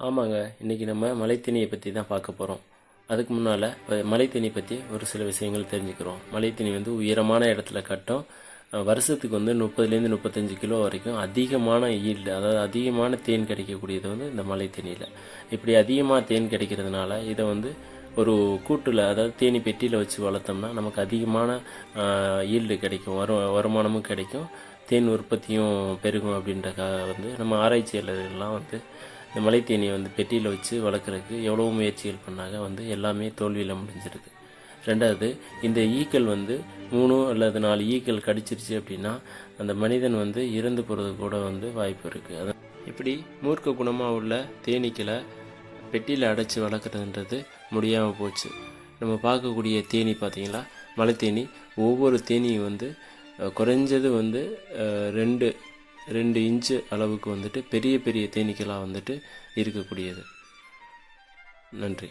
ஆமாங்க. இன்றைக்கி நம்ம மலைத்தேனியை பற்றி தான் பார்க்க போகிறோம். அதுக்கு முன்னால் மலைத்தேனி பற்றி ஒரு சில விஷயங்கள் தெரிஞ்சுக்கிறோம். மலைத்தேனி வந்து உயரமான இடத்துல கட்டும். வருஷத்துக்கு வந்து 30லேருந்து 35 கிலோ வரைக்கும் அதிகமான ஈல்டு, அதாவது அதிகமான தேன் கிடைக்கக்கூடியது வந்து இந்த மலைத்தேனியில். இப்படி அதிகமாக தேன் கிடைக்கிறதுனால இதை வந்து ஒரு கூட்டில், அதாவது தேனி பெட்டியில் வச்சு வளர்த்தோம்னா நமக்கு அதிகமான ஈல்டு கிடைக்கும், வருமானமும் கிடைக்கும், தேன் உற்பத்தியும் பெருகும். அப்படின்றக்காக வந்து நம்ம ஆராய்ச்சியாளர்கள்லாம் வந்து இந்த மலைத்தேனியை வந்து பெட்டியில் வச்சு வளர்க்குறதுக்கு எவ்வளோ முயற்சிகள் பண்ணாங்க, வந்து எல்லாமே தோல்வியில் முடிஞ்சிருக்கு. ரெண்டாவது, இந்த ஈக்கள் வந்து 3 அல்லது 4 ஈக்கள் கடிச்சிருச்சு அப்படின்னா அந்த மனிதன் வந்து இறந்து போகிறது கூட வந்து வாய்ப்பு இருக்குது. இப்படி மூர்க்க குணமாக உள்ள தேனீக்களை பெட்டியில் அடைச்சி வளர்க்குறதுன்றது முடியாமல் போச்சு. நம்ம பார்க்கக்கூடிய தேனி பார்த்திங்களா, மலைத்தேனி, ஒவ்வொரு தேனியும் வந்து குறைஞ்சது வந்து 2 இன்ச்சு அளவுக்கு வந்துட்டு பெரிய பெரிய தேனீக்களாக வந்துட்டு இருக்கக்கூடியது. நன்றி.